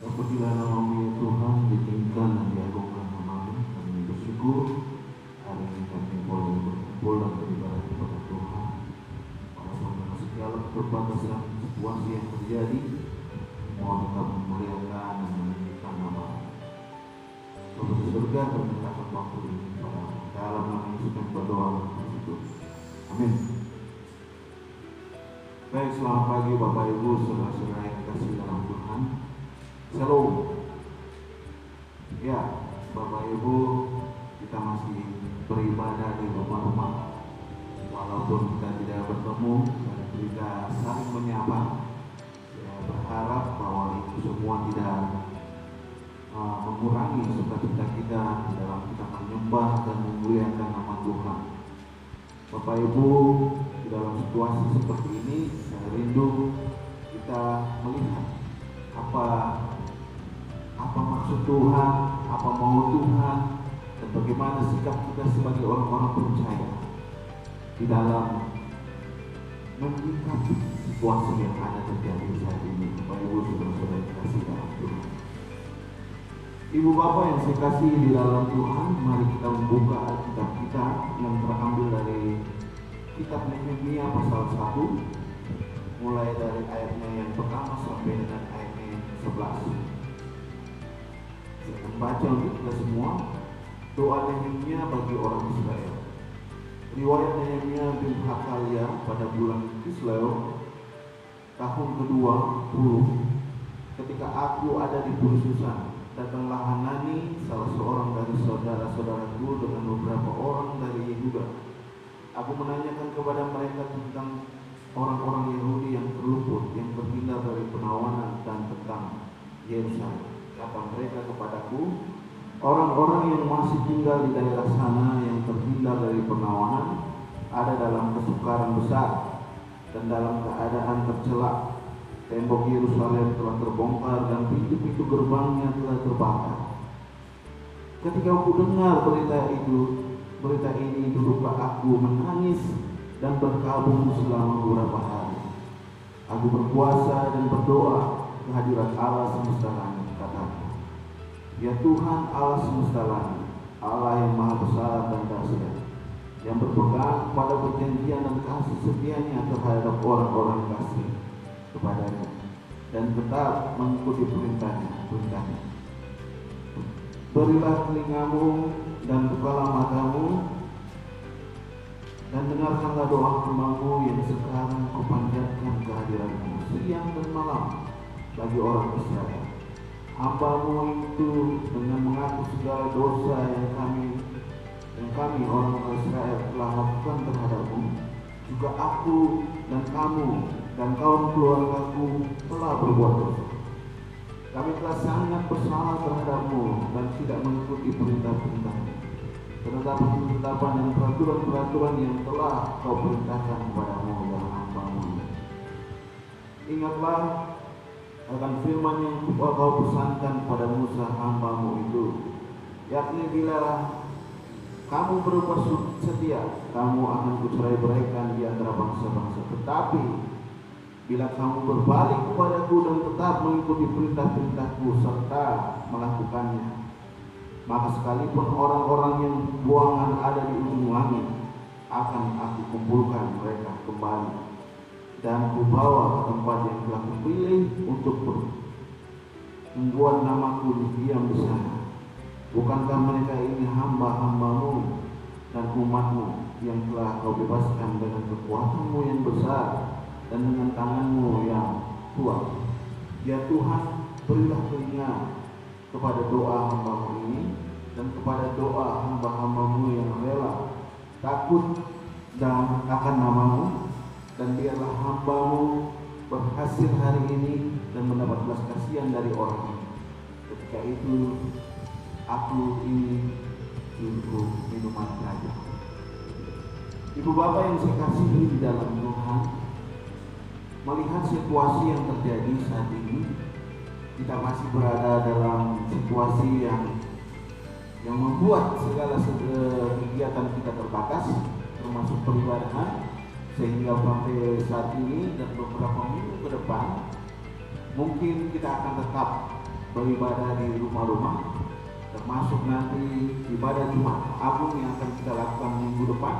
Terpujilah nama-Mu ya Tuhan, ditinggikan dan diagungkan nama-Mu. Kami bersyukur hari ini kami boleh berkumpul dan beribadah kepada Tuhan. Walaupun dengan segala keterbatasan situasi yang terjadi, mohon tetap memuliakan dan meninggikan nama-Mu. Bapa di surga, kami menyerahkan waktu ini kepada dalam nama Yesus kami berdoa dan bersyukur. Amin. Baik, selamat pagi Bapak Ibu, saudara-saudara yang dikasihi dalam Tuhan. Shalom. Ya, Bapak Ibu, kita masih beribadah di rumah-rumah. Walaupun kita tidak bertemu dan kita saling menyapa, saya berharap bahwa itu semua tidak mengurangi sukacita kita dalam kita menyembah dan memuliakan nama Tuhan. Bapak Ibu, di dalam situasi seperti ini, saya rindu kita melihat apa maksud Tuhan, apa mau Tuhan, dan bagaimana sikap kita sebagai orang-orang percaya di dalam menyikapi situasi yang ada terjadi saat ini. Bapak Ibu, saudara-saudara yang dikasihi dalam Tuhan. Ibu Bapak yang saya kasih di dalam Tuhan, mari kita membuka Alkitab kita yang terambil dari kitab Nehemia pasal 1, mulai dari ayatnya yang pertama sampai dengan ayatnya yang 11. Saya akan baca untuk kita semua doa Nehemia bagi orang Israel. Riwayat Nehemia bin Hakalia pada bulan Kislew tahun ke-20, ketika aku ada di Susan, datanglah Hanani, salah seorang dari saudara-saudaraku, dengan beberapa orang dari Yehuda. Aku menanyakan kepada mereka tentang orang-orang Yahudi yang terluput, yang terpindah dari penawanan, dan tentang Yerusalem. Kata mereka kepadaku, orang-orang yang masih tinggal di daerah sana yang terhindar dari penawanan ada dalam kesukaran besar dan dalam keadaan tercela. Tembok Yerusalem telah terbongkar dan pintu-pintu gerbangnya telah terbakar. Ketika aku dengar berita ini, duduklah aku menangis dan berkabung selama beberapa hari. Aku berpuasa dan berdoa kehadirat Allah semesta langit, kataku, ya Tuhan Allah semesta langit, Allah yang maha besar dan dahsyat, yang berpegang pada perjanjian dan kasih setianya terhadap orang-orang kasih kepadanya, dan tetap mengikuti perintahnya. Berilah telingamu dan bukalah matamu, dan dengarkanlah doa hamba-Mu yang sekarang kupanjatkan kehadiran-Mu siang dan malam bagi orang Israel. Hamba-Mu itu dengan mengaku segala dosa yang kami orang Israel telah lakukan terhadap-Mu, juga aku dan kamu dan kaum keluargaku telah berbuat dosa. Kami telah sangat bersalah terhadap-Mu dan tidak mengikuti perintah-perintah-Mu, penetapan-penetapan dan peraturan-peraturan yang telah Kau perintahkan kepada-Mu dan hamba-Mu. Ingatlah akan firman yang Kau pesankan kepada Musa hamba-Mu itu, yakni bila kamu berbuat setia, kamu akan kucerai-beraikan di antara bangsa-bangsa. Tetapi bila kamu berbalik kepadaku dan tetap mengikuti perintah-perintahku serta melakukannya, maka sekalipun orang-orang yang buangan ada di ujung langit, akan aku kumpulkan mereka kembali dan kubawa ke tempat yang telah kupilih untuk membuat namaku diam di sana. Bukankah mereka ini hamba-hamba-Mu dan umat-Mu yang telah Kau bebaskan dengan kekuatan-Mu yang besar dan dengan tangan-Mu yang kuat? Ya Tuhan, berilah telinga kepada doa hamba-Mu ini dan kepada doa hamba-hamba-Mu yang rela takut dan akan nama-Mu, dan biarlah hamba-Mu berhasil hari ini dan mendapat belas kasihan dari orang ini. Ketika itu aku ini cukup minuman kerajaan. Ibu Bapak yang saya kasihi di dalam Tuhan, melihat situasi yang terjadi saat ini, kita masih berada dalam situasi yang membuat segala kegiatan kita terbatas, termasuk peribadahan, sehingga sampai saat ini dan beberapa minggu ke depan mungkin kita akan tetap beribadah di rumah-rumah, termasuk nanti ibadah Jumat Agung yang akan kita lakukan minggu depan.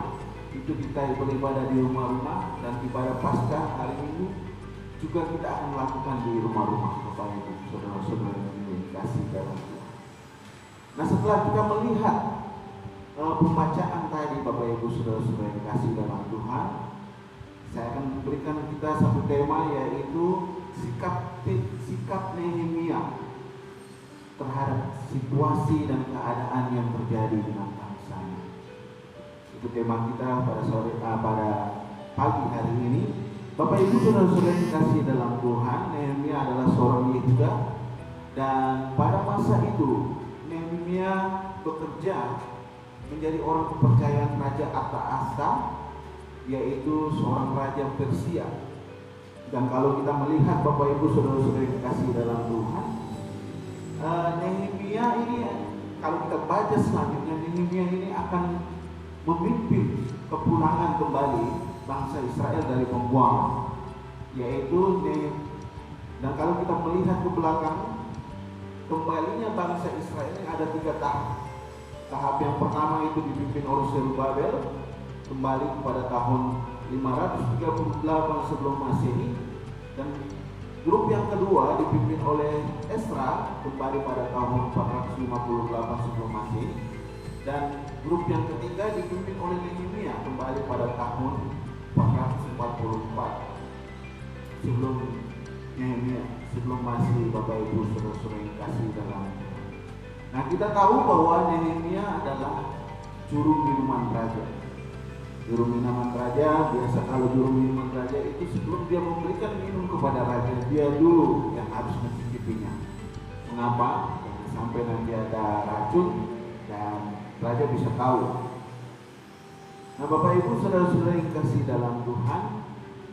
Itu kita beribadah di rumah-rumah, dan ibadah Paskah hari Minggu juga kita akan lakukan di rumah-rumah, Bapak Ibu saudara-saudara yang dikasihi dalam Tuhan. Nah, setelah kita melihat pembacaan tadi, Bapak Ibu saudara-saudara yang dikasihi dalam Tuhan, saya akan memberikan kita satu tema, yaitu sikap Nehemia terhadap situasi dan keadaan yang terjadi dengan bangsanya. Itu tema kita pada pagi hari ini. Bapak Ibu saudara-saudara yang dikasihi dalam Tuhan, Nehemia adalah seorang Yehuda, dan pada masa itu Nehemia bekerja menjadi orang kepercayaan Raja Artaxerxes, yaitu seorang raja Persia. Dan kalau kita melihat Bapak Ibu saudara-saudara yang dikasihi dalam Tuhan, Nehemia ini, kalau kita baca selanjutnya, Nehemia ini akan memimpin kepulangan kembali bangsa Israel dari pembuangan, yaitu dan kalau kita melihat ke belakang, kembalinya bangsa Israel ini ada 3 tahap. Tahap yang pertama itu dipimpin oleh Zerubabel, kembali pada tahun 538 sebelum Masehi, dan grup yang kedua dipimpin oleh Esra, kembali pada tahun 458 sebelum Masehi, dan grup yang ketiga dipimpin oleh Nehemia, kembali pada tahun 444 sebelum Nehemia, sebelum Masehi, Bapak Ibu saudara-saudara yang kasih dalam. Nah, kita tahu bahwa Nehemia adalah juru minuman raja. Juru minuman raja, biasa kalau juru minuman raja itu sebelum dia memberikan minum kepada raja, dia dulu yang harus mencicipinya. Mengapa? Jangan sampai nanti ada racun dan raja bisa tahu. Nah, Bapak Ibu saudara-saudara yang kasih dalam Tuhan,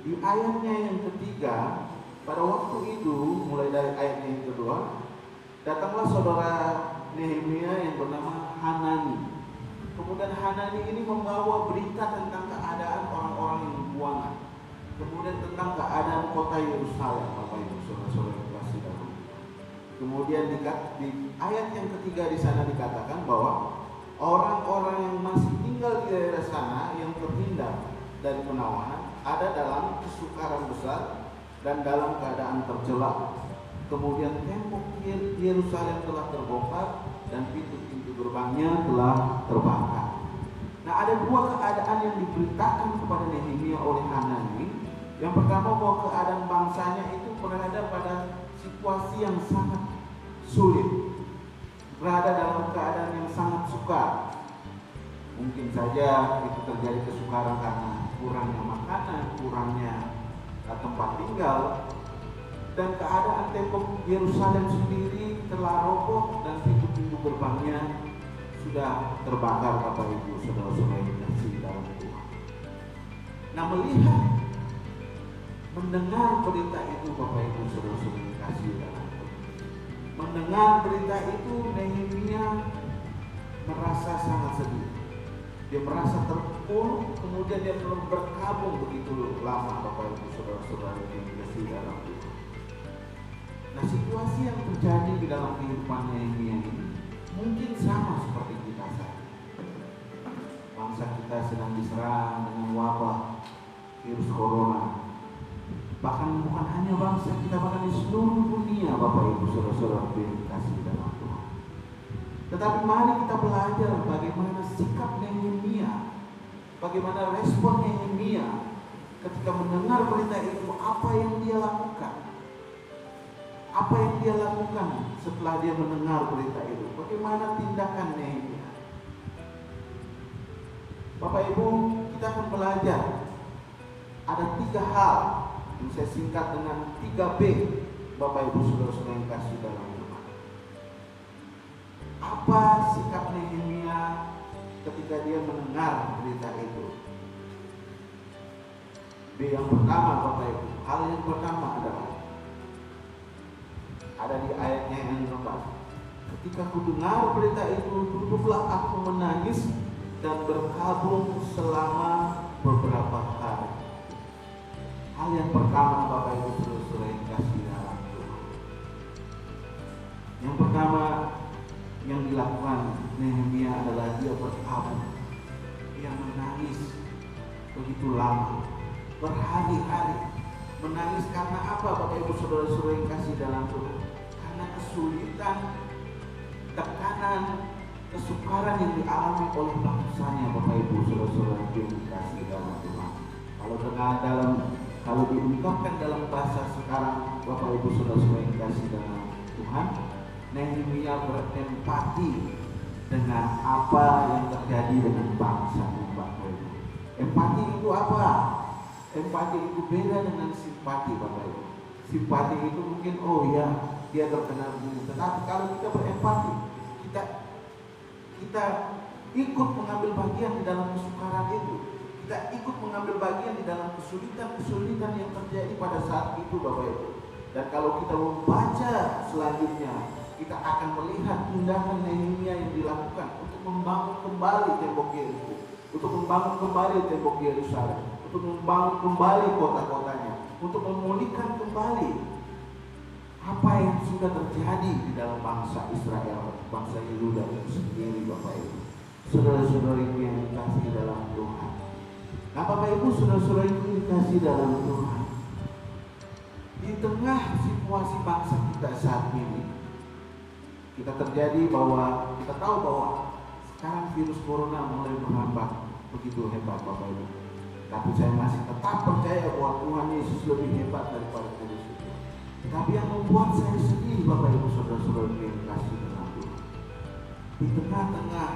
di ayatnya yang ketiga, pada waktu itu, mulai dari ayatnya yang kedua, datanglah saudara Nehemia yang bernama Hanani. Kemudian Hanani ini membawa berita tentang keadaan orang-orang yang dibuangan, kemudian tentang keadaan kota Yerusalem, Bapak Ibu saudara-saudara yang kasih dalam Tuhan. Kemudian di ayat yang ketiga di sana dikatakan bahwa orang-orang yang masih tinggal di daerah sana yang terhindar dari penawanan ada dalam kesukaran besar dan dalam keadaan terjebak. Kemudian tembok Yerusalem telah terbongkar dan pintu-pintu gerbangnya telah terbakar. Nah, ada 2 keadaan yang diberitakan kepada Nehemia oleh Hanani. Yang pertama, bahwa keadaan bangsanya itu berada pada situasi yang sangat sulit, berada dalam keadaan yang sangat sukar. Mungkin saja itu terjadi kesukaran karena kurangnya makanan, kurangnya tempat tinggal, dan keadaan tembok Yerusalem sendiri telah roboh dan pintu-pintu gerbangnya sudah terbakar, Bapak Ibu saudara-saudara yang dikasihi dalam Tuhan. Nah, mendengar berita itu, Bapak Ibu saudara-saudara yang dikasihi dalam Tuhan, mendengar berita itu, Nehemia merasa sangat sedih. Dia merasa terpukul, kemudian dia belum berkabung begitu lama, Bapak Ibu saudara-saudara yang dikasihi dalam Tuhan. Nah, situasi yang terjadi di dalam kehidupan Nehemia ini mungkin sama seperti kita saat ini. Bangsa kita sedang diserang dengan wabah virus corona. Bahkan bukan hanya bangsa kita, bahkan di seluruh dunia, Bapak Ibu saudara-saudara yang dikasihi dalam Tuhan. Tetapi mari kita belajar bagaimana sikap Nehemia, bagaimana respon Nehemia ketika mendengar berita itu, apa yang dia lakukan. Apa yang dia lakukan setelah dia mendengar berita itu? Bagaimana tindakan Nehemia? Bapak Ibu, kita akan belajar ada 3 hal yang saya singkat dengan 3B, Bapak Ibu saudara-saudara yang kasih dalam Tuhan. Apa sikap Nehemia ketika dia mendengar berita itu? B yang pertama, Bapak Ibu, hal yang pertama adalah ada di ayatnya yang keempat. Ketika ku dengar berita itu, duduklah aku menangis dan berkabung selama beberapa hari. Hal yang pertama, Bapak Ibu saudara yang kasih dalam Tuhan, begitu lama, berhari-hari. Menangis karena apa, Bapak Ibu Saudara-saudara yang kasih dalam Tuhan? Karena kesulitan, tekanan, kesukaran yang dialami oleh bangsanya, Bapak Ibu Saudara-saudara yang dikasih dalam Tuhan. Kalau diungkapkan dalam bahasa sekarang, Bapak Ibu Saudara-saudara yang dikasih dalam Tuhan, Nehemia berempati dengan apa yang terjadi dengan bangsa Bapak Ibu. Empati itu apa? Empati itu beda dengan simpati, Bapak Ibu. Simpati itu mungkin, oh ya, dia terkena begini. Tetapi kalau kita berempati, kita ikut mengambil bagian di dalam kesukaran itu. Kita ikut mengambil bagian di dalam kesulitan yang terjadi pada saat itu, Bapak Ibu. Dan kalau kita membaca selanjutnya, kita akan melihat tindakan Nehemia yang dilakukan untuk membangun kembali tembok Yeriko, untuk membangun kembali tembok Yerusalem, untuk membangun kembali kota-kotanya, untuk memulihkan kembali apa yang sudah terjadi di dalam bangsa Israel, bangsa Yehuda itu sendiri, Bapak Ibu. Saudara-saudara yang dikasih dalam Tuhan. Nah, Bapak Ibu, saudara-saudara yang dikasih dalam Tuhan, di tengah situasi bangsa kita saat ini, kita tahu bahwa sekarang virus corona mulai merambat begitu hebat, Bapak Ibu. Tapi saya masih tetap percaya bahwa Tuhan Yesus lebih hebat daripada virus itu. Tapi yang membuat saya sedih, Bapak Ibu saudara-saudara yang dikasih dalam Tuhan, di tengah-tengah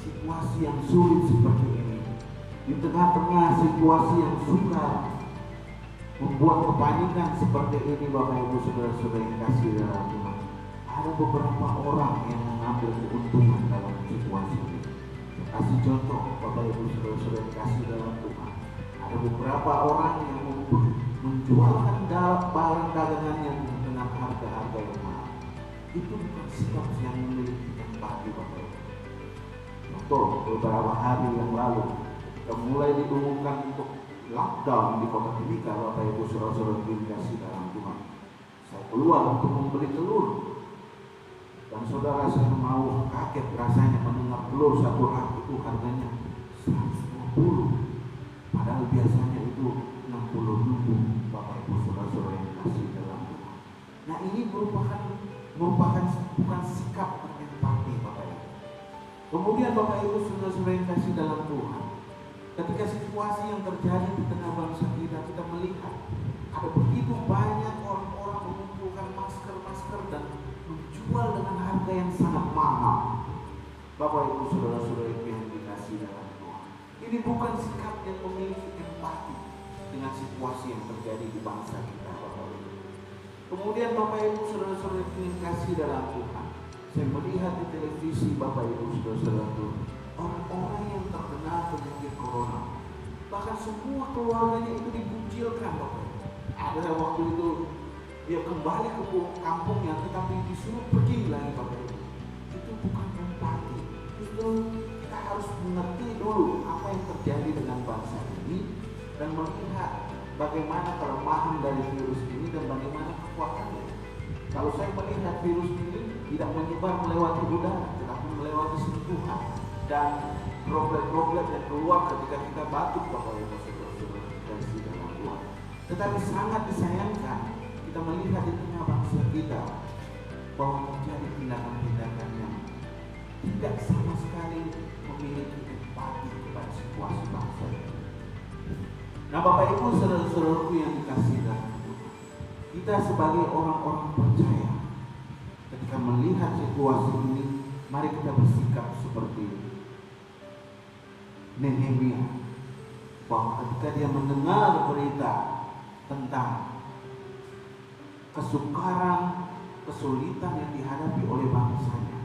situasi yang sulit seperti ini, di tengah-tengah situasi yang sukar, membuat kepanikan seperti ini, Bapak Ibu saudara-saudara yang dikasih dalam Tuhan, ada beberapa orang yang mengambil keuntungan dalam situasi ini. Saya kasih contoh, Bapak Ibu saudara-saudara yang dikasih dalam Tuhan, ada beberapa orang yang menjualkan barang dagangannya dengan harga-harga yang mahal. Itu bukan sikap yang memiliki empati, Bapak Ibu. Contoh, beberapa hari yang lalu kita mulai diumumkan untuk lockdown di Kota Timika, Bapak Ibu saudara-saudara yang dikasih dalam Tuhan. Saya keluar untuk membeli telur, dan saudara, saya mau kaget rasanya mendengar telur satu rak itu harganya 150, padahal biasanya itu 60.000, Bapak Ibu saudara-saudara yang dikasih dalam Tuhan. Nah, ini merupakan bukan sikap berempati, Bapak Ibu. Kemudian Bapak Ibu saudara-saudara yang dikasih dalam Tuhan, ketika situasi yang terjadi di tengah bangsa kita melihat ada begitu banyak orang-orang mengumpulkan masker dan menjual dengan harga yang sangat mahal. Bapak Ibu saudara-saudara yang dikasih dalam Tuhan, ini bukan sikap yang memiliki empati dengan situasi yang terjadi di bangsa kita, Bapak Ibu. Kemudian Bapak Ibu saudara-saudara yang dikasih dalam Tuhan, saya melihat di televisi, Bapak Ibu saudara-saudara Tuhan, orang-orang yang terkena penyakit corona, bahkan semua keluarganya itu dikucilkan, Bapak Ibu. Ada waktu itu dia kembali ke kampungnya, tetapi disuruh pergi lagi, Bapak Ibu. Itu bukan empati. Itu kita harus mengerti dulu apa yang terjadi dengan bangsa ini dan melihat bagaimana kelemahan dari virus ini dan bagaimana kekuatannya. Kalau saya melihat virus ini tidak menyebar melewati udara, tetapi melewati sentuhan dan droplet-droplet yang keluar ketika kita batuk, Bapak Ibu saudara-saudara dari dalam Tuhan. Tetapi sangat disayangkan kita melihat di tengah bangsa kita bahwa terjadi tindakan-tindakan yang tidak sama sekali memiliki empati kepada situasi bangsa ini. Nah, Bapak Ibu saudara-saudaraku yang dikasih dalam Tuhan, kita sebagai orang-orang percaya, ketika melihat situasi ini, mari kita bersikap seperti Nehemia, bahwa ketika dia mendengar berita tentang kesukaran, kesulitan yang dihadapi oleh bangsanya,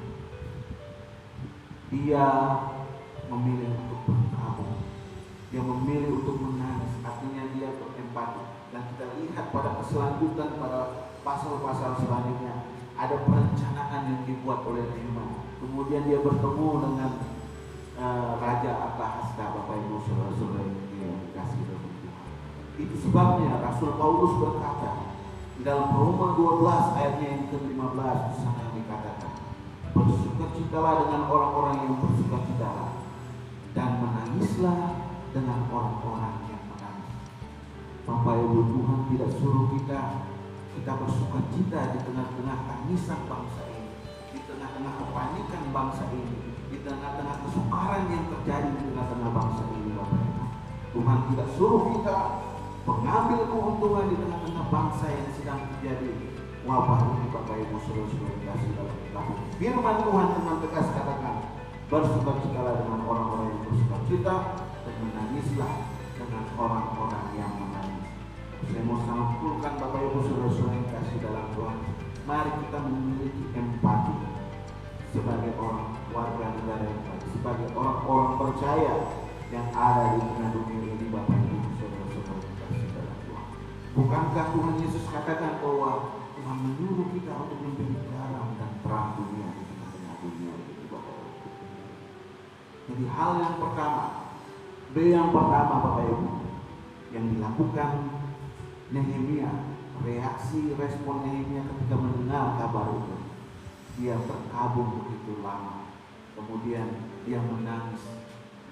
dia memilih untuk berkabung, dia memilih untuk menangis, artinya dia berempati. Dan kita lihat pada keselanjutan, pada pasal-pasal selanjutnya, ada perencanaan yang dibuat oleh Nehemia. Kemudian dia bertemu dengan Raja Artahasta, Bapak Ibu saudara-saudara yang dikasih dalam Tuhan. Itu sebabnya Rasul Paulus berkata di dalam Roma 12 ayatnya yang ke-15, di sana dikatakan, bersukacitalah dengan orang-orang yang bersukacita, dan menangislah dengan orang-orang yang menangis. Bapak Ibu, Tuhan tidak suruh kita bersuka cita di tengah-tengah tangisan bangsa ini, di tengah-tengah kepanikan bangsa ini, di tengah-tengah kesukaran yang terjadi di tengah-tengah bangsa ini, Bapak Ibu. Tuhan tidak suruh kita mengambil keuntungan di tengah-tengah bangsa yang sedang terjadi wabah ini, Bapak Ibu, saudara-saudara yang kasih dalam kita. Firman Tuhan dengan tegas katakan, bersukacitalah dengan orang-orang yang bersukacita, dan menangislah dengan orang-orang yang menangis. Saya mau sampaikan, Bapak Ibu, saudara-saudara yang kasih dalam Tuhan, mari kita memiliki empati sebagai orang warga negara yang baik, sebagai orang-orang percaya yang ada di tengah dunia ini, Bapak Ibu, saudara-saudara yang kasih dalam Tuhan. Bukankah Tuhan Yesus katakan bahwa Tuhan menyuruh kita untuk menjadi garam dan terang dunia di tengah-tengah dunia ini, Bapak Ibu. Jadi hal yang pertama, Bapak Ibu, yang dilakukan Nehemia, reaksi respon Nehemia ketika mendengar kabar itu, dia terkabung begitu lama, kemudian dia menangis.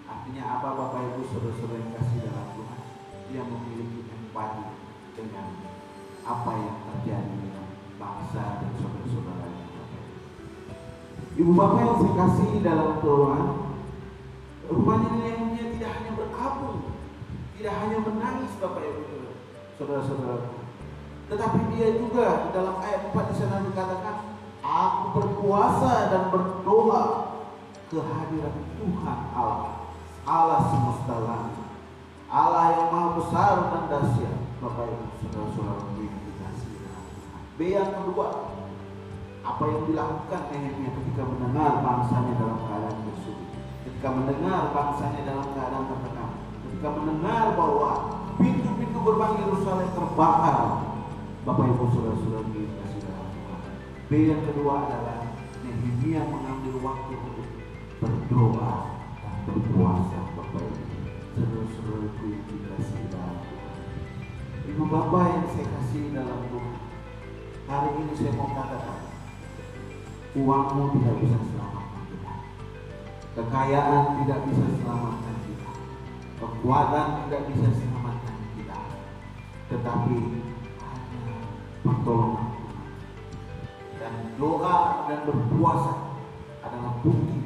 Artinya apa, Bapak Ibu, saudara-saudara yang kasih dalam Tuhan? Dia memiliki empati dengan apa yang terjadi dengan bangsa dan saudara-saudaranya. Ibu Bapak yang saya kasih dalam Tuhan, rupanya Nehemia tidak hanya berkabung, tidak hanya menangis, Bapak Ibu, saudara-saudara, tetapi dia juga di dalam ayat 4 di sana dikatakan, aku berpuasa dan berdoa kehadiran Tuhan Allah semesta langit, Allah yang maha besar dan dahsyat. Bapak Ibu, saudara-saudara yang dikasihi dalam Tuhan. B yang kedua, apa yang dilakukan Nehemia ketika mendengar bangsanya dalam keadaan bersulit, ketika mendengar bangsanya dalam keadaan tertekan, ketika mendengar bahwa pintu-pintu gerbang Yerusalem terbakar. Bapak Ibu, saudara-saudara yang dikasihi dalam Tuhan. B yang kedua adalah Nehemia mengambil waktu untuk berdoa dan berpuasa. Bapak Ibu, saudara-saudara yang dikasihi dalam Tuhan. Ibu Bapak yang saya kasih dalam Tuhan, hari ini saya mau katakan, uangmu tidak bisa selamatkan kita, kekayaan tidak bisa selamatkan kita, kekuatan tidak bisa selamatkan kita, tetapi hanya pertolongan Tuhan. Dan doa dan berpuasa adalah bukti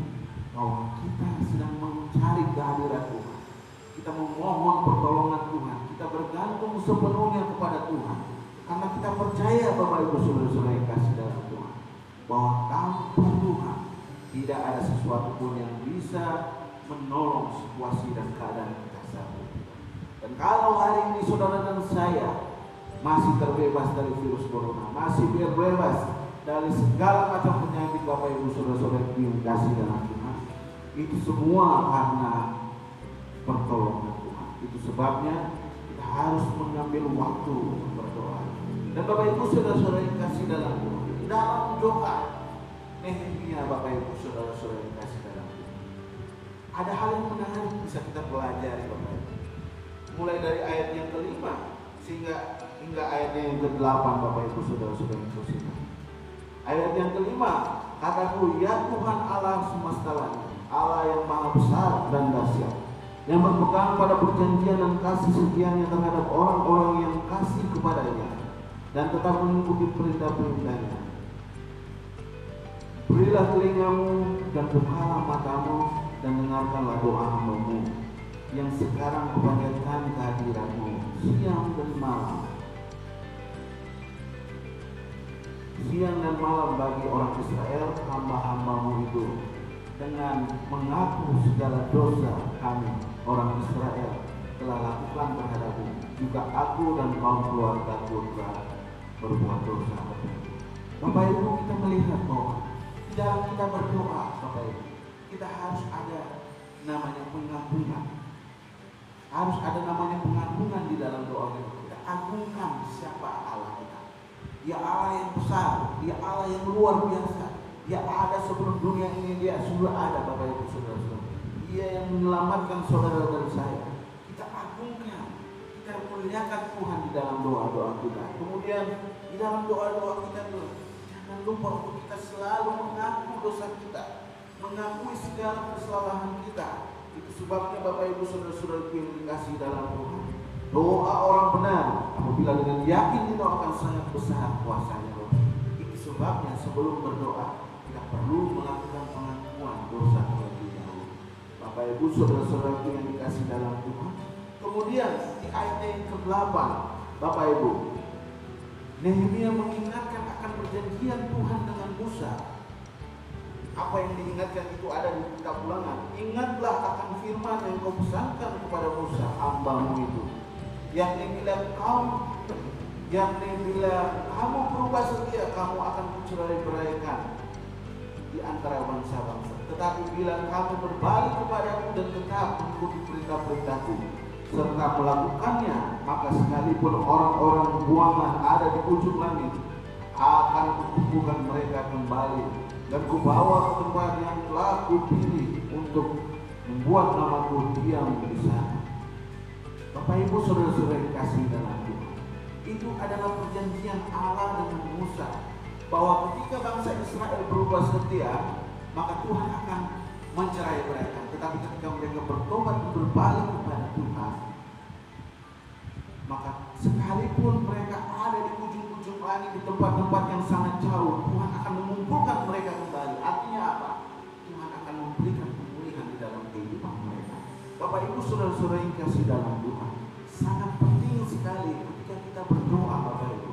bahwa kita sedang mencari kehadiran Tuhan, kita memohon pertolongan Tuhan, kita bergantung sepenuhnya kepada Tuhan, karena kita percaya, Bapak Ibu, saudara-saudara yang kasih dalam Tuhan, bahwa tanpa Tuhan tidak ada sesuatu pun yang bisa menolong situasi dan keadaan kita saat ini. Dan kalau hari ini saudara dan saya masih terbebas dari virus corona, masih bebas dari segala macam penyakit, Bapak Ibu, saudara-saudara yang kasih dalam Tuhan, itu semua karena pertolongan Tuhan. Itu sebabnya kita harus mengambil waktu untuk berdoa. Dan Bapak Ibu, saudara-saudara yang kasih dalam Tuhan, dalam doa Nehemia, Bapak Ibu, saudara-saudara yang kasih dalam Tuhan, ada hal yang menarik bisa kita pelajari, Bapak Ibu. Mulai dari ayat yang kelima hingga ayat yang ke-8, Bapak Ibu, saudara-saudara yang kasih. Ayat yang kelima, kataku, ya Tuhan Allah semesta langit, Allah yang maha besar dan dahsyat, yang berpegang pada perjanjian dan kasih setianya terhadap orang-orang yang kasih kepadanya dan tetap mengikuti perintah-perintahnya. Berilah telingamu dan bukalah matamu dan dengarkanlah doa hamba-Mu yang sekarang kupanjatkan kehadiran-Mu siang dan malam. Siang dan malam bagi orang Israel, hamba-hamba-Mu itu, dengan mengaku segala dosa kami orang Israel telah lakukan terhadap-Mu. Juga aku dan kaum keluargaku telah berbuat dosa. Bapak Ibu, kita melihat bahwa di dalam kita berdoa, Bapak Ibu, kita harus ada namanya pengagungan. Harus ada namanya pengagungan di dalam doa kita. Kita agungkan siapa Allah kita. Dia Allah yang besar, Dia Allah yang luar biasa. Dia ada sebelum dunia ini, Dia sudah ada, Bapak Ibu, saudara-saudara. Dia yang menyelamatkan saudara dan saya. Kita agungkan, kita muliakan Tuhan di dalam doa-doa kita. Kemudian di dalam doa-doa kita tuh, jangan lupa untuk kita selalu mengaku dosa kita, mengakui segala kesalahan kita, Itu sebabnya Bapak Ibu Saudara-saudara yang dikasihi dalam Tuhan, doa orang benar apabila dengan yakin didoakan sangat besar kuasanya. Itu sebabnya sebelum berdoa kita perlu melakukan pengakuan dosa terlebih dahulu. Bapak Ibu Saudara-saudara yang dikasihi dalam Tuhan. Kemudian di ayat yang ke-8, Bapak Ibu, Nehemia mengingatkan akan perjanjian Tuhan dengan Musa. Apa yang diingatkan itu ada di kitab Ulangan. Ingatlah akan firman yang kau pesankan kepada Musa hamba-Mu itu, yakni bila kamu berubah setia, kamu akan kucerai-beraikan di antara bangsa-bangsa. Tetapi bila kamu berbalik kepadaku dan tetap mengikuti perintah-perintahku serta melakukannya, maka sekalipun orang-orang buangan ada di ujung langit, akan kukumpulkan mereka kembali dan kubawa ke tempat yang telah kupilih untuk membuat namaku diam di sana. Bapak Ibu Saudara-saudara yang dikasihi dalam Tuhan, itu adalah perjanjian Allah dengan Musa, bahwa ketika bangsa Israel berubah setia, maka Tuhan akan mencerai-beraikan. Tetapi ketika mereka bertobat dan berbalik kepada Tuhan, maka sekalipun mereka ada di ujung-ujung langit, di tempat-tempat yang sangat jauh, Tuhan akan mengumpulkan mereka kembali. Artinya apa? Tuhan akan memberikan pemulihan di dalam kehidupan mereka. Bapak Ibu Saudara-saudara yang kasih dalam Tuhan, sangat penting sekali ketika kita berdoa, Bapak Ibu,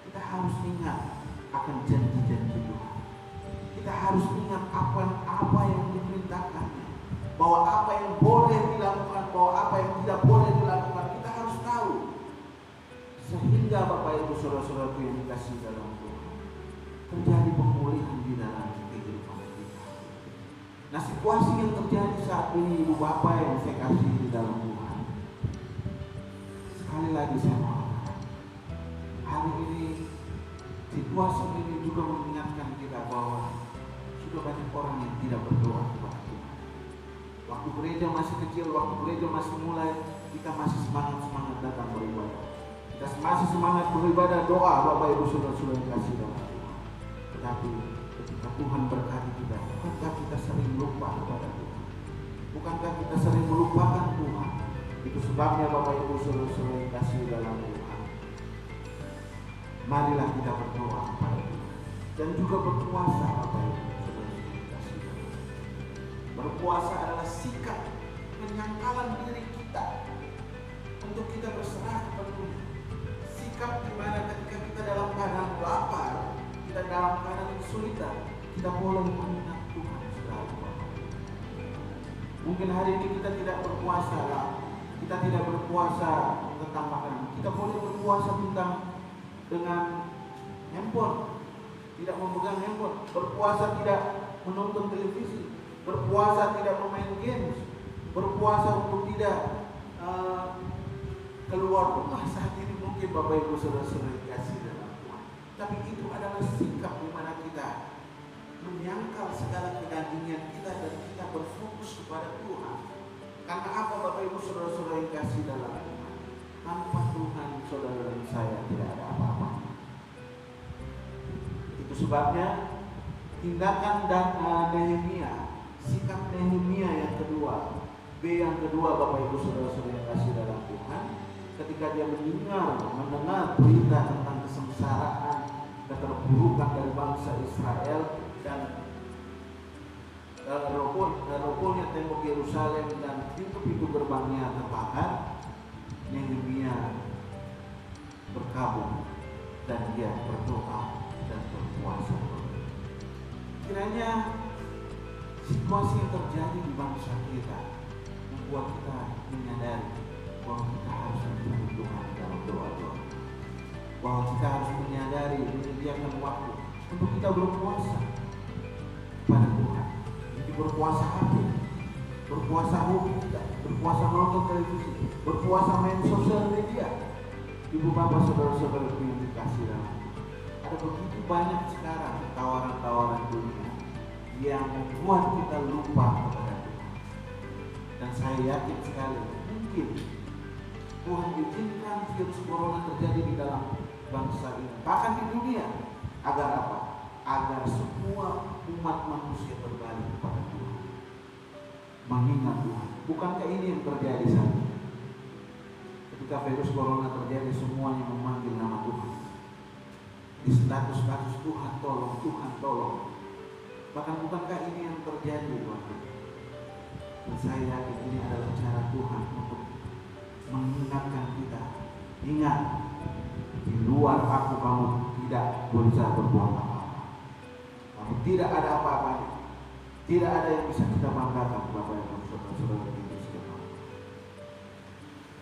kita harus ingat akan janji-janji Tuhan. Kita harus ingat apa yang diperintahkannya, bahwa apa yang boleh dilakukan, bahwa apa yang tidak boleh dilakukan, kita harus tahu. Sehingga Bapak Ibu Saudara-saudara yang dikasihi dalam Tuhan, terjadi pemulihan di dalam kehidupan kita. Nah, situasi yang terjadi saat ini, Ibu Bapak yang saya kasih di dalam Tuhan, sekali lagi saya mengatakan, hari ini situasi ini juga mengingatkan kita bahwa sudah banyak orang yang tidak berdoa kepada Tuhan. Waktu gereja masih kecil, waktu gereja masih mulai, kita masih semangat datang beribadah. Kita masih semangat beribadah, doa, Bapak Ibu Saudara-saudara yang kasih dalam Tuhan. Tetapi ketika Tuhan berkati kita, bukankah kita sering lupa kepada Tuhan? Bukankah kita sering melupakan Tuhan? Itu sebabnya Bapak Ibu Saudara-saudara yang kasih dalam Tuhan, marilah kita berdoa kepada Tuhan dan juga berpuasa, Bapak Ibu Saudara-saudara yang kasih dalam Tuhan. Berpuasa adalah sikap penyangkalan diri kita untuk kita berserah kepada Tuhan. Sikap di mana ketika kita dalam keadaan lapar, kita dalam keadaan kesulitan, kita boleh mengingat Tuhan selalu. Mungkin hari ini kita tidak berpuasa lah, kita tidak berpuasa tentang makanan, kita boleh berpuasa dengan handphone, tidak memegang handphone, berpuasa tidak menonton televisi, berpuasa tidak bermain games, berpuasa untuk tidak keluar rumah saat ini. Mungkin Bapak Ibu Saudara-saudara dikasih dalam Tuhan, tapi itu adalah sikap di mana kita menyangkal segala kedagingan kita dan kita berfokus kepada Tuhan. Karena apa, Bapak Ibu Saudara-saudara yang dikasih dalam Tuhan? Tanpa Tuhan, saudara dan saya tidak ada apa-apa. Itu sebabnya tindakan dan Nehemia, sikap Nehemia yang kedua, B yang kedua, Bapak Ibu Saudara-saudara yang kasih dalam Tuhan, ketika dia mendengar berita tentang kesengsaraan, keterpurukan dari bangsa Israel dan robohnya tembok Yerusalem dan pintu-pintu gerbangnya terbakar, Nehemia berkabung dan dia berdoa dan berpuasa. Kiranya situasi yang terjadi di bangsa kita membuat kita menyadari bahwa kita harus mencari Tuhan dalam doa-doa, bahwa kita harus menyadari menyediakan waktu untuk kita berpuasa kepada Tuhan. Jadi berpuasa hati, berpuasa hobi kita, berpuasa nonton televisi, berpuasa main sosial media. Ibu bapak saudara-saudara yang dikasih dalam, ada begitu banyak sekarang tawaran-tawaran dunia yang membuat kita lupa kepada Tuhan. Dan saya yakin sekali mungkin Tuhan izinkan virus corona terjadi di dalam bangsa ini, bahkan di dunia, agar apa? Agar semua umat manusia berbalik kepada Tuhan. mengingat Tuhan. Bukankah ini yang terjadi saat ini? Ketika virus corona terjadi, semuanya memanggil nama Tuhan. Di status-status Tuhan tolong, Tuhan tolong. Bahkan bukankah ini yang terjadi, Tuhan? Dan saya yakin ini adalah cara Tuhan untuk mengingatkan kita. Ingat, di luar aku kamu tidak bisa berbuat apa-apa. Kamu tidak ada apa-apanya. Tidak ada yang bisa kita banggakan, Bapak Ibu Saudara-saudara itu sekalian.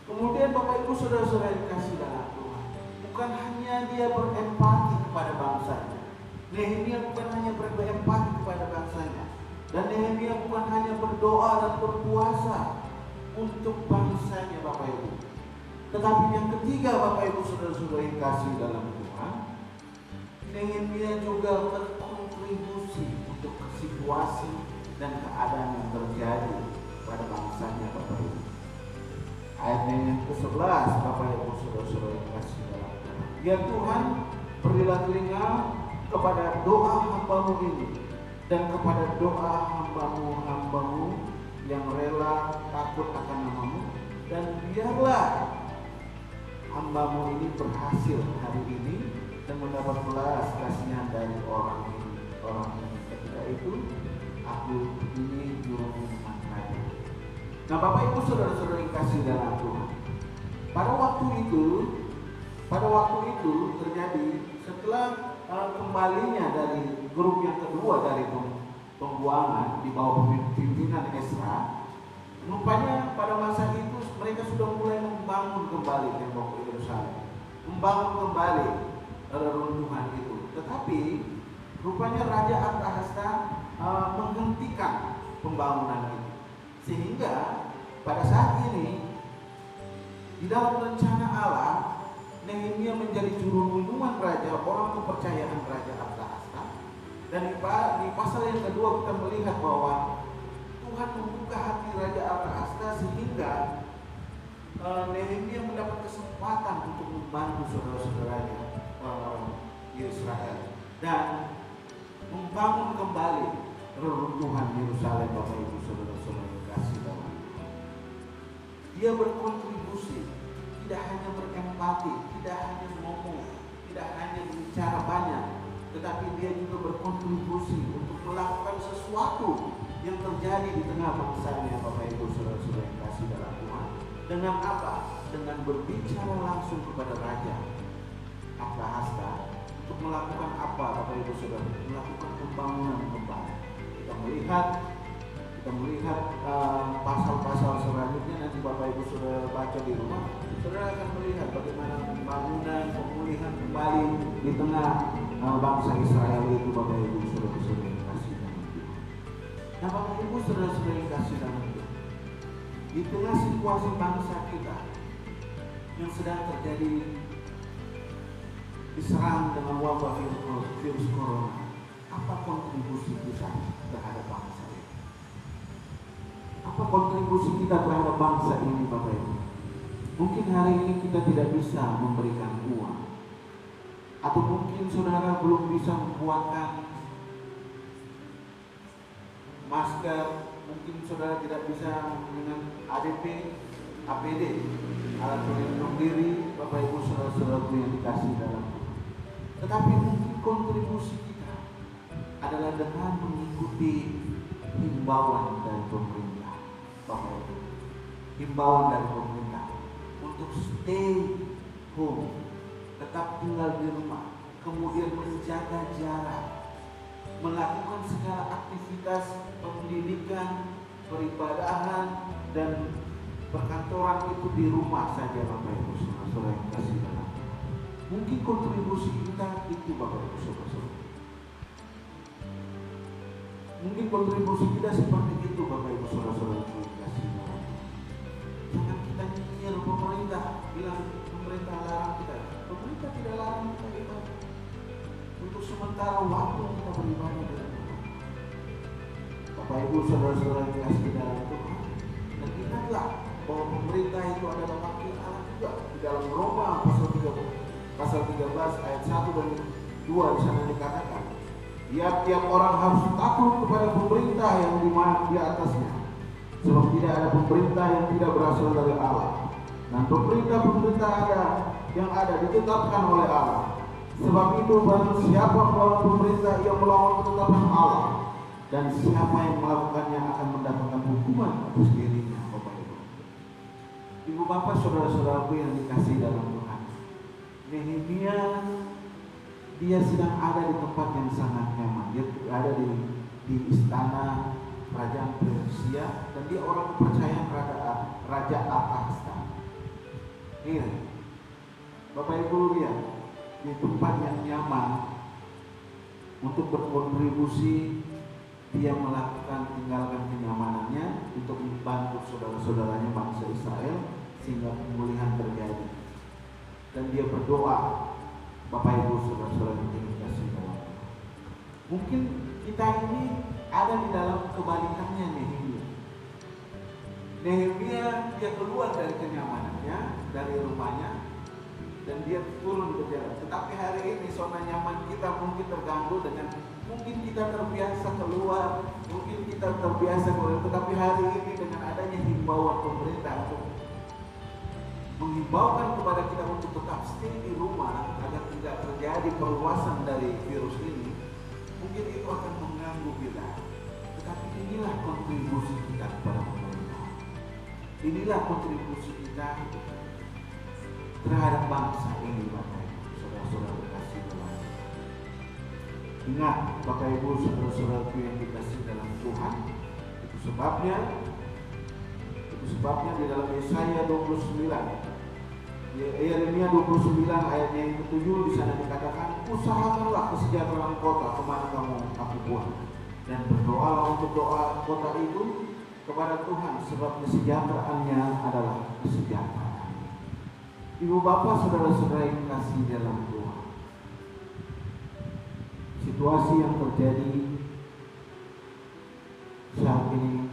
Kemudian Bapak Ibu Saudara-saudara yang dikasihi dalam Tuhan, bukan hanya dia berempati kepada bangsanya. Nehemia bukan hanya berempati kepada bangsanya, dan Nehemia bukan hanya berdoa dan berpuasa untuk bangsanya, Bapak Ibu. Tetapi yang ketiga, Bapak Ibu Saudara-saudara yang dikasihi dalam Tuhan, Nehemia juga berkontribusi untuk situasi dan keadaan yang terjadi pada bangsanya, Bapak Ibu. Ayat yang ke-11, Bapak Ibu Saudara-saudara yang dikasihi dalam Tuhan. Ya Tuhan, berilah telinga kepada doa hamba-Mu ini dan kepada doa hamba-Mu yang rela takut akan nama-Mu, dan biarlah hamba-Mu ini berhasil hari ini dan mendapat belas kasihan dari orang ini. Ketika itu aku ini juru minuman raja. Nah, Bapak Ibu Saudara-saudara yang kasih dalam Tuhan, pada waktu itu terjadi setelah kembalinya dari grup yang kedua dari pembuangan di bawah pimpinan Ezra. Rupanya pada masa itu mereka sudah mulai membangun kembali tembok Yerusalem, membangun kembali reruntuhan itu. Tetapi rupanya Raja Artahasta menghentikan pembangunan itu, sehingga pada saat ini di dalam rencana Allah, Nehemia menjadi juru minuman raja, orang kepercayaan Raja Artahasta. Dan di pasal yang kedua kita melihat bahwa Tuhan membuka hati Raja Artahasta sehingga Nehemia mendapat kesempatan untuk membantu saudara-saudaranya di Israel dan membangun kembali reruntuhan Yerusalem, Bapak Ibu Saudara-saudara yang kasih dalam Tuhan. Dia berkontribusi, tidak hanya berempati, tidak hanya ngomong, tidak hanya bicara banyak, tetapi dia juga berkontribusi untuk melakukan sesuatu yang terjadi di tengah bangsanya, Bapak Ibu Saudara-saudara yang kasih dalam Tuhan. Dengan apa? Dengan berbicara langsung kepada Raja Artahasta untuk melakukan apa, Bapak Ibu Saudara? Melakukan pembangunan kembali. Kita melihat pasal-pasal selanjutnya, nanti Bapak Ibu Saudara baca di rumah. Saudara akan melihat bagaimana pembangunan, pemulihan kembali di tengah bangsa Israel itu, Bapak Ibu Saudara-saudara yang kasih dalam Tuhan. Nah, Bapak Ibu Saudara-saudara yang kasih dalam Tuhan, di tengah situasi bangsa kita yang sedang terjadi, diserang dengan wabah virus corona, apa kontribusi kita terhadap bangsa ini? Apa kontribusi kita terhadap bangsa ini, Bapak Ibu? Mungkin hari ini kita tidak bisa memberikan uang, atau mungkin saudara belum bisa membuatkan masker, mungkin saudara tidak bisa dengan APD, alat pelindung diri, Bapak Ibu Saudara-saudara yang dikasih dalam Tuhan. Tetapi mungkin kontribusi kita adalah dengan mengikuti himbauan dari pemerintah, Bapak Ibu. Himbauan dari pemerintah untuk stay home, tetap tinggal di rumah, kemudian menjaga jarak, melakukan segala aktivitas pendidikan, peribadahan, dan perkantoran itu di rumah saja, Bapak Ibu Saudara yang kasih dalam Tuhan. Mungkin kontribusi kita itu, Bapak Ibu Saudara. Mungkin kontribusi kita seperti itu, Bapak Ibu Saudara yang kasih dalam Tuhan. Jangan kita nyinyir pemerintah, bilang pemerintah larang kita. Pemerintah tidak larang kita ibadah. Untuk sementara waktu kita beribadah dengan Tuhan. Bapak Ibu Saudara-saudara yang kasih dalam Tuhan. Dan ingatlah bahwa pemerintah itu adalah wakil Allah juga. Di dalam Roma pasal 13 ayat 1 dan 2 di sana dikatakan, tiap-tiap orang harus takut kepada pemerintah yang di atasnya, Sebab tidak ada pemerintah yang tidak berasal dari Allah, dan pemerintah-pemerintah yang ada ditetapkan oleh Allah. Sebab itu barang siapa melawan pemerintah, ia melawan ketetapan Allah, dan siapa yang melakukannya akan mendapatkan hukuman atas dirinya. Bapak Ibu, Ibu Bapak, saudara-saudaraku yang dikasihi dalam Tuhan, Nehemia dia sedang ada di tempat yang sangat nyaman. Dia ada di istana kerajaan Persia, dan dia orang kepercayaan Raja Artahasta. Ini Bapak Ibu lihat, di tempat yang nyaman untuk berkontribusi, dia tinggalkan kenyamanannya untuk membantu saudara-saudaranya bangsa Israel sehingga pemulihan terjadi. Dan dia berdoa. Bapak Ibu, saudara-saudara yang dikasihi dalam Tuhan, mungkin kita ini ada di dalam kebalikannya. Nehemia dia keluar dari kenyamanannya, dari rumahnya, dan dia turun ke jalan. Tetapi hari ini zona nyaman kita mungkin terganggu dengan mungkin kita terbiasa keluar, mungkin kita terbiasa keluar. Tetapi hari ini dengan adanya himbauan pemerintah untuk menghimbaukan kepada kita untuk tetap stay di rumah agar tidak terjadi perluasan dari virus ini, mungkin itu akan mengganggu kita. Tetapi inilah kontribusi kita kepada pemerintah. Inilah kontribusi kita terhadap bangsa ini, Bapak Ibu, saudara-saudara dikasihi dalam Tuhan. Ingat, Bapak Ibu, saudara-saudaraku yang dikasihi dalam Tuhan, itu sebabnya di dalam Yesaya 29, Yeremia 29 ayatnya yang ke-7 di sana dikatakan, usahakanlah kesejahteraan kota kemana kamu aku buang, dan berdoalah untuk doa kota itu kepada Tuhan, sebab kesejahteraannya adalah kesejahteraan. Ibu bapak, saudara-saudara yang kasih dalam Tuhan, situasi yang terjadi saat ini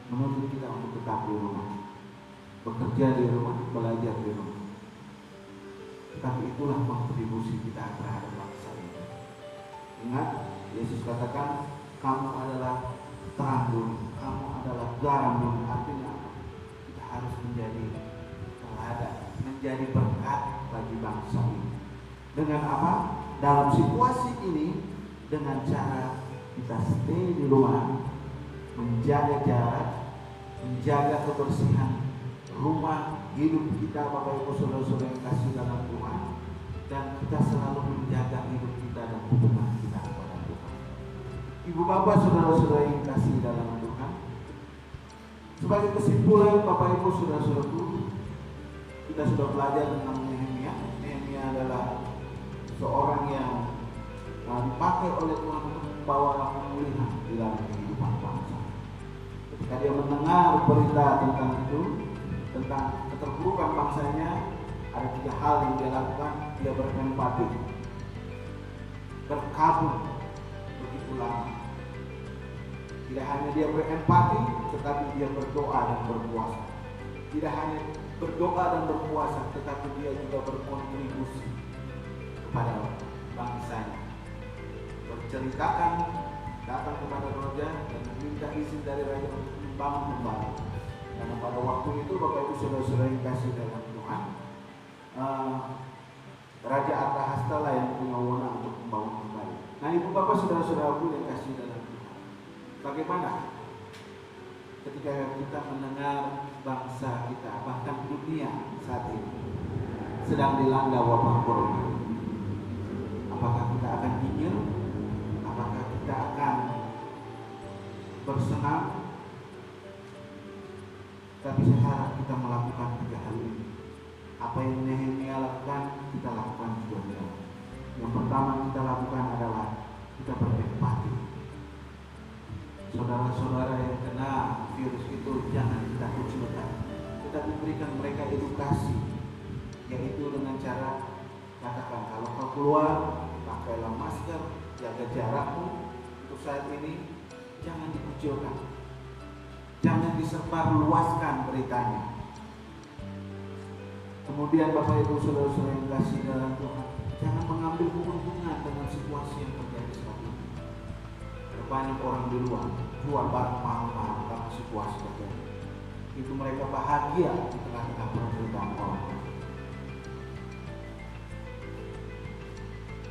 menuntut kita untuk tetap di rumah, bekerja di rumah, belajar di rumah. Tapi itulah kontribusi kita terhadap bangsa ini. Ingat, Yesus katakan, kamu adalah terang dunia, kamu adalah garam dunia. Artinya kita harus menjadi teladan, menjadi berkat bagi bangsa ini. Dengan apa? Dalam situasi ini, dengan cara kita stay di rumah, menjaga jarak, menjaga kebersihan rumah, hidup kita, Bapak Ibu, saudara-saudara yang kasih dalam Tuhan, dan kita selalu menjaga hidup kita dan hubungan kita kepada Tuhan. Ibu Bapak, saudara-saudara yang kasih dalam Tuhan, sebagai kesimpulan, Bapak Ibu, saudara-saudaraku, kita sudah belajar tentang Nehemia. Nehemia adalah seorang yang dipakai oleh Tuhan untuk membawa pemulihan di dalam kehidupan bangsa. Ketika dia mendengar berita tentang itu, tentang keterpurukan bangsanya, ada 3 hal yang dia lakukan. Dia berempati, berkabung begitu lama. Tidak hanya dia berempati, tetapi dia berdoa dan berpuasa. Tidak hanya berdoa dan berpuasa, tetapi dia juga berkontribusi kepada bangsanya. Berceritakan, datang kepada raja dan meminta izin dari raja untuk membangun kembali. Karena pada waktu itu, Bapak Ibu, saudara-saudara yang kasih dalam Tuhan, Raja Artahasta lah yang punya wewenang untuk membangun kembali. Nah, Ibu Bapak, saudara-saudaraku yang kasih dalam Tuhan, bagaimana ketika kita mendengar bangsa kita, bahkan dunia saat ini sedang dilanda wabah corona? Apakah kita akan nyinyir? Apakah kita akan bersenang? Tapi saya harap kita melakukan 3 hal ini. Apa yang Nehemia lakukan, kita lakukan juga. Yang pertama kita lakukan adalah kita berempati. Saudara-saudara yang kena virus itu jangan kita kucilkan. Kita berikan mereka edukasi, yaitu dengan cara katakan, kalau kau keluar pakailah masker, jaga jarakmu. Untuk saat ini jangan dikucilkan, jangan disebar luaskan beritanya. Kemudian Bapak Ibu, saudara-saudara yang kasih dalam Tuhan, jangan mengambil keuntungan dengan situasi yang terjadi saat ini. Ada banyak orang di luar jual barang mahal-mahal karena situasi terjadi. Itu mereka bahagia di tengah-tengah penderitaan orang.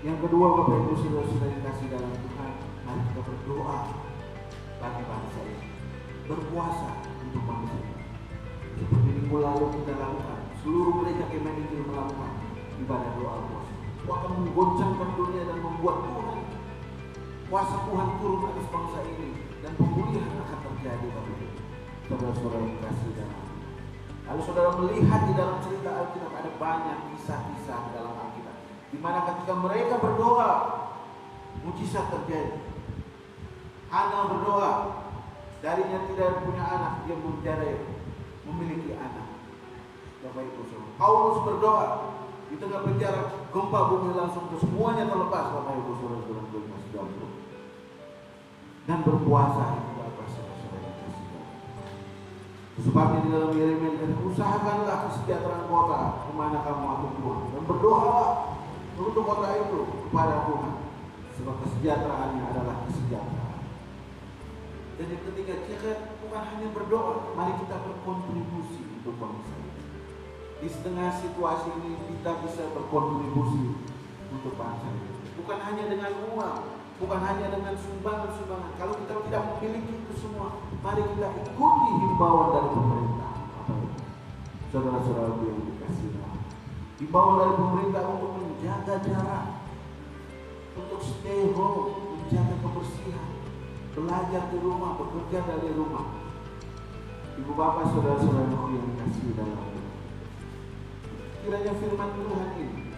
Yang kedua, Bapak Ibu Saudara-saudara dikasih dalam Tuhan, mari kita berdoa bagi bangsa ini, berpuasa untuk bangsa ini. Seperti minggu lalu kita lakukan, seluruh gereja Kemah Injil melakukan ibadah doa puasa. Itu akan menggoncangkan dunia dan membuat Tuhan, kuasa Tuhan turun atas bangsa ini dan pemulihan akan terjadi, Bapak Ibu Saudara-saudara yang dikasih dalam. Lalu saudara melihat di dalam cerita Alkitab ada banyak kisah-kisah di dalam Alkitab, di mana ketika mereka berdoa, mujizat terjadi. Hana berdoa, darinya tidak punya anak, dia menjadi memiliki anak. Bapak Ibu Saudara, Paulus berdoa di tengah penjara, gempa bumi langsung semuanya terlepas. Bapak Ibu Saudara-saudara yang masih dalam dan berpuasa itu apa saudara-saudara yang kasih. Sebabnya di dalam Yeremia, usahakanlah kesejahteraan kota di mana kamu akan Tuhan, dan berdoalah untuk kota itu kepada Tuhan, sebab kesejahteraannya adalah kesejahteraan. Dan yang ketiga, kita bukan hanya berdoa, mari kita berkontribusi untuk bangsa ini. Di setengah situasi ini kita bisa berkontribusi untuk bangsa ini. Bukan hanya dengan uang, bukan hanya dengan sumbangan-sumbangan. Kalau kita tidak memiliki itu semua, mari kita ikuti himbauan dari pemerintah. Saudara-saudara yang dikasihi Allah, himbauan dari pemerintah untuk menjaga jarak, untuk stay home, menjaga kebersihan, belajar di rumah, bekerja dari rumah. Ibu bapak, saudara-saudara yang dikasihi dalam Allah, kiranya firman Tuhan ini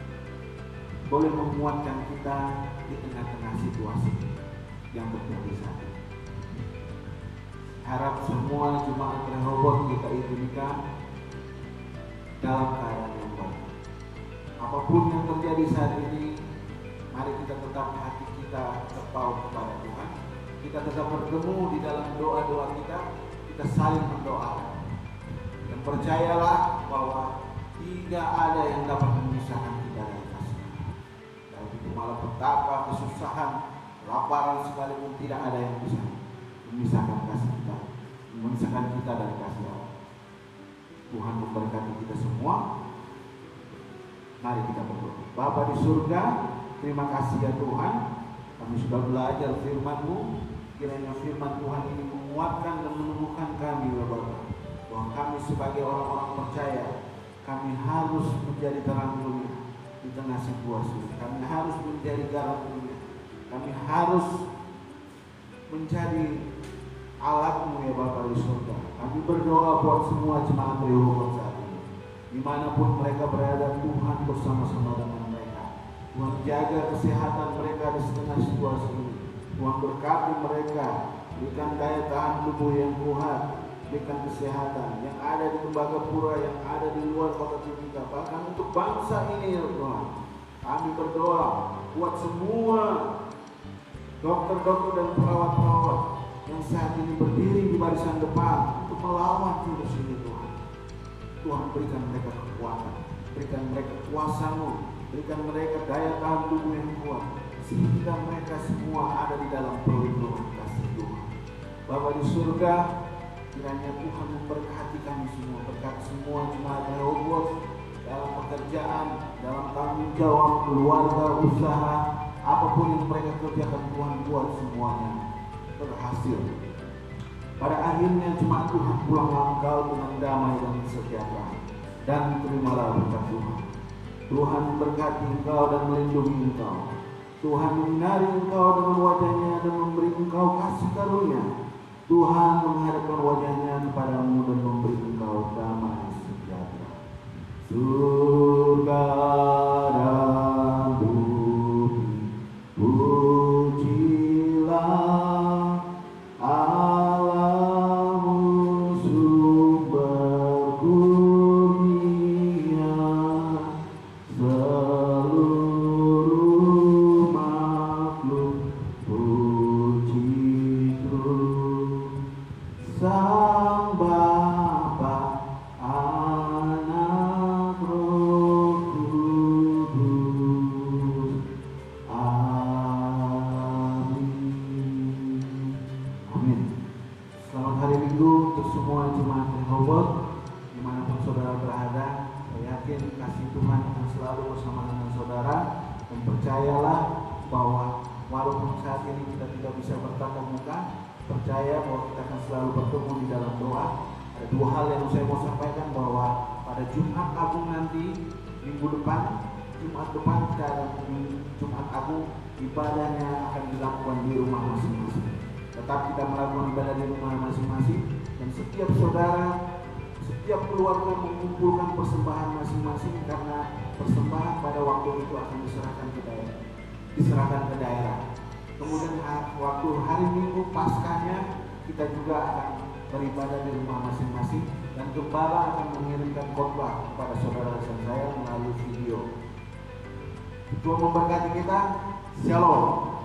boleh menguatkan kita di tengah-tengah situasi yang terjadi saat ini. Harap semua jemaat Rehoboth kita nikah dalam keadaan yang baik. Apapun yang terjadi saat ini, mari kita tetap hati kita terpaut kepada Tuhan. Kita tetap bertemu di dalam doa-doa kita saling berdoa. Dan percayalah bahwa tidak ada yang dapat memisahkan kita dari kasih. Dan itu malah betapa kesusahan, laparan sekalipun tidak ada yang bisa memisahkan kasih kita, memisahkan kita dari kasih Allah. Tuhan memberkati kita semua. Mari kita berdoa. Bapa di surga, terima kasih ya Tuhan, kami sudah belajar firman-Mu. Kiranya firman Tuhan ini menguatkan dan menumbuhkan kami ya Bapa, bahwa kami sebagai orang-orang percaya, kami harus menjadi terang dunia di tengah situasi. Kami harus menjadi garam dunia. Kami harus menjadi alat-Mu ya Bapa di surga. Kami berdoa buat semua jemaat Rehoboth saat ini, dimanapun mereka berada, Tuhan bersama-sama dengan mereka. Tuhan jaga kesehatan mereka di setengah situasi ini. Tuhan berkati mereka, berikan daya tahan tubuh yang kuat, berikan kesehatan yang ada di Tembagapura, yang ada di luar kota Timika, bahkan untuk bangsa ini ya Tuhan. Kami berdoa buat semua dokter-dokter dan perawat-perawat yang saat ini berdiri di barisan depan untuk melawan virus ini Tuhan. Tuhan berikan mereka kekuatan, berikan mereka kuasa-Mu, berikan mereka daya tahan tubuh yang kuat, sehingga mereka semua ada di dalam perlindungan kasih Tuhan. Bapa di surga, kiranya Tuhan memberkati kami semua, berkati semua jemaat Rehoboth dalam pekerjaan, dalam tanggung jawab, keluarga, usaha, apapun yang mereka kerjakan, Tuhan buat semuanya berhasil. Pada akhirnya jemaat Tuhan pulanglah Engkau dengan damai dan sejahtera, dan terimalah berkat Tuhan. Tuhan memberkati Engkau dan melindungi Engkau. Tuhan menyinari Engkau dengan wajah-Nya dan memberi Engkau kasih karunia. Tuhan menghadapkan wajah-Nya kepadamu dan memberi Engkau damai sejahtera. Surga dan bumi, pujilah Allah-Mu sumber kurnia. Seluruh makhluk puji Tuhan. Sang Bapa, Anak, Roh percayalah bahwa walaupun saat ini kita tidak bisa bertatap muka, percaya bahwa kita akan selalu bertemu di dalam doa. Ada dua hal yang saya mau sampaikan, bahwa pada Jumat Agung nanti, minggu depan, Jumat depan kita ada Jumat Agung, ibadahnya akan dilakukan di rumah masing-masing. Tetap kita melakukan ibadah di rumah masing-masing, dan setiap saudara, setiap keluarga mengumpulkan persembahan masing-masing, karena persembahan pada waktu itu akan diserahkan ke daerah. Kemudian waktu hari Minggu Paskahnya kita juga akan beribadah di rumah masing-masing, dan gembala akan mengirimkan khotbah kepada saudara dan saya melalui video. Tuhan memberkati kita. Shalom.